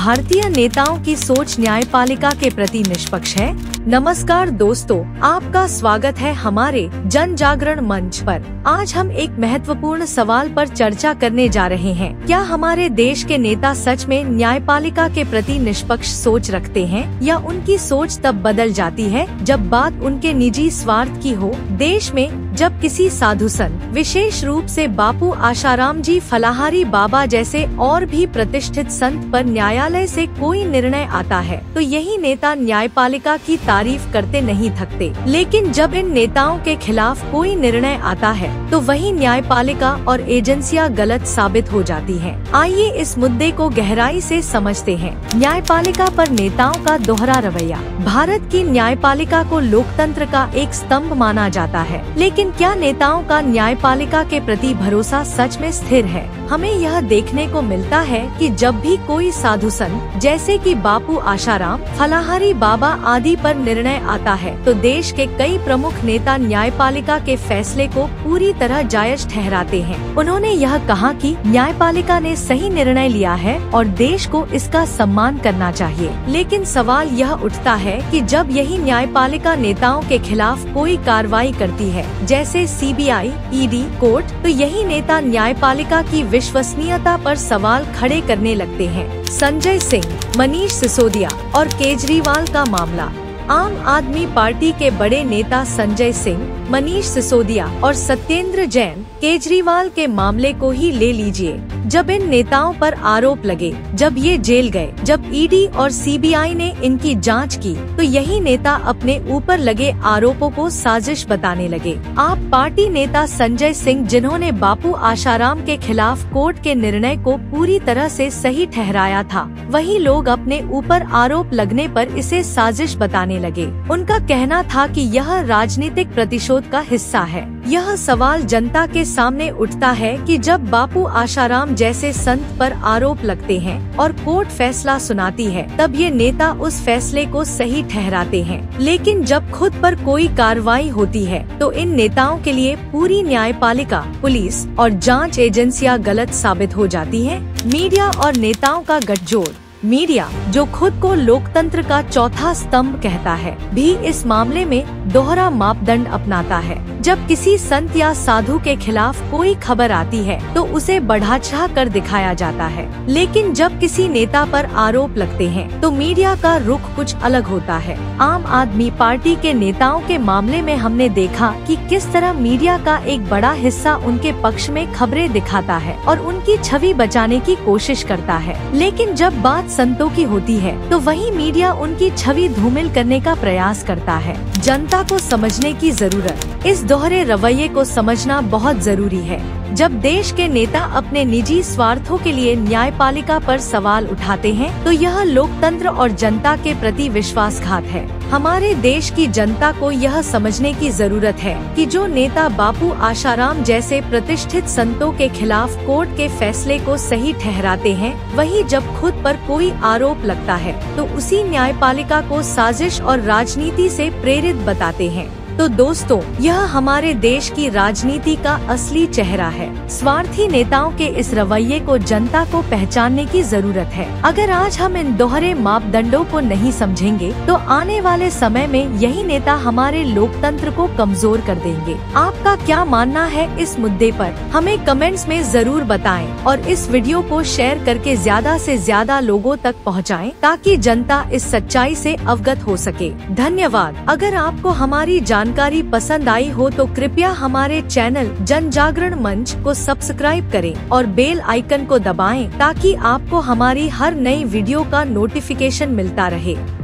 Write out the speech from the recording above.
भारतीय नेताओं की सोच न्यायपालिका के प्रति निष्पक्ष है? नमस्कार दोस्तों, आपका स्वागत है हमारे जन जागरण मंच पर। आज हम एक महत्वपूर्ण सवाल पर चर्चा करने जा रहे हैं। क्या हमारे देश के नेता सच में न्यायपालिका के प्रति निष्पक्ष सोच रखते हैं, या उनकी सोच तब बदल जाती है जब बात उनके निजी स्वार्थ की हो? देश में जब किसी साधु संत, विशेष रूप से बापू आशाराम जी, फलाहारी बाबा जैसे और भी प्रतिष्ठित संत पर न्यायालय से कोई निर्णय आता है, तो यही नेता न्यायपालिका की तारीफ करते नहीं थकते। लेकिन जब इन नेताओं के खिलाफ कोई निर्णय आता है, तो वही न्यायपालिका और एजेंसियां गलत साबित हो जाती हैं। आइए इस मुद्दे को गहराई से समझते हैं। न्यायपालिका पर नेताओं का दोहरा रवैया। भारत की न्यायपालिका को लोकतंत्र का एक स्तंभ माना जाता है, लेकिन क्या नेताओं का न्यायपालिका के प्रति भरोसा सच में स्थिर है? हमें यह देखने को मिलता है कि जब भी कोई साधु संत जैसे कि बापू आशाराम, फलाहारी बाबा आदि पर निर्णय आता है, तो देश के कई प्रमुख नेता न्यायपालिका के फैसले को पूरी तरह जायज ठहराते हैं। उन्होंने यह कहा कि न्यायपालिका ने सही निर्णय लिया है और देश को इसका सम्मान करना चाहिए। लेकिन सवाल यह उठता है कि जब यही न्यायपालिका नेताओं के खिलाफ कोई कार्रवाई करती है, जैसे सीबीआई, ईडी, कोर्ट, तो यही नेता न्यायपालिका की विश्वसनीयता पर सवाल खड़े करने लगते हैं। संजय सिंह, मनीष सिसोदिया और केजरीवाल का मामला। आम आदमी पार्टी के बड़े नेता संजय सिंह, मनीष सिसोदिया और सत्येंद्र जैन केजरीवाल के मामले को ही ले लीजिए। जब इन नेताओं पर आरोप लगे, जब ये जेल गए, जब ईडी और सीबीआई ने इनकी जांच की, तो यही नेता अपने ऊपर लगे आरोपों को साजिश बताने लगे। आप पार्टी नेता संजय सिंह, जिन्होंने बापू आशाराम के खिलाफ कोर्ट के निर्णय को पूरी तरह से सही ठहराया था, वही लोग अपने ऊपर आरोप लगने पर इसे साजिश बताने लगे। उनका कहना था कि यह राजनीतिक प्रतिशोध का हिस्सा है। यह सवाल जनता के सामने उठता है कि जब बापू आशाराम जैसे संत पर आरोप लगते हैं और कोर्ट फैसला सुनाती है, तब ये नेता उस फैसले को सही ठहराते हैं। लेकिन जब खुद पर कोई कार्रवाई होती है, तो इन नेताओं के लिए पूरी न्यायपालिका, पुलिस और जांच एजेंसियां गलत साबित हो जाती हैं। मीडिया और नेताओं का गठजोड़। मीडिया, जो खुद को लोकतंत्र का चौथा स्तंभ कहता है, भी इस मामले में दोहरा मापदंड अपनाता है। जब किसी संत या साधु के खिलाफ कोई खबर आती है, तो उसे बढ़ा-चढ़ा कर दिखाया जाता है। लेकिन जब किसी नेता पर आरोप लगते हैं, तो मीडिया का रुख कुछ अलग होता है। आम आदमी पार्टी के नेताओं के मामले में हमने देखा कि किस तरह मीडिया का एक बड़ा हिस्सा उनके पक्ष में खबरें दिखाता है और उनकी छवि बचाने की कोशिश करता है। लेकिन जब बात संतों की होती है, तो वही मीडिया उनकी छवि धूमिल करने का प्रयास करता है। जनता को समझने की जरूरत। इस दोहरे रवैये को समझना बहुत जरूरी है। जब देश के नेता अपने निजी स्वार्थों के लिए न्यायपालिका पर सवाल उठाते हैं, तो यह लोकतंत्र और जनता के प्रति विश्वासघात है। हमारे देश की जनता को यह समझने की जरूरत है कि जो नेता बापू आशाराम जैसे प्रतिष्ठित संतों के खिलाफ कोर्ट के फैसले को सही ठहराते हैं, वही जब खुद पर कोई आरोप लगता है, तो उसी न्यायपालिका को साजिश और राजनीति से प्रेरित बताते हैं। तो दोस्तों, यह हमारे देश की राजनीति का असली चेहरा है। स्वार्थी नेताओं के इस रवैये को जनता को पहचानने की जरूरत है। अगर आज हम इन दोहरे मापदंडों को नहीं समझेंगे, तो आने वाले समय में यही नेता हमारे लोकतंत्र को कमजोर कर देंगे। आपका क्या मानना है इस मुद्दे पर? हमें कमेंट्स में जरूर बताएं और इस वीडियो को शेयर करके ज्यादा से ज्यादा लोगों तक पहुंचाएं, ताकि जनता इस सच्चाई से अवगत हो सके। धन्यवाद। अगर आपको हमारी जानकारी पसंद आई हो, तो कृपया हमारे चैनल जन जागरण मंच को सब्सक्राइब करें और बेल आइकन को दबाएं, ताकि आपको हमारी हर नई वीडियो का नोटिफिकेशन मिलता रहे।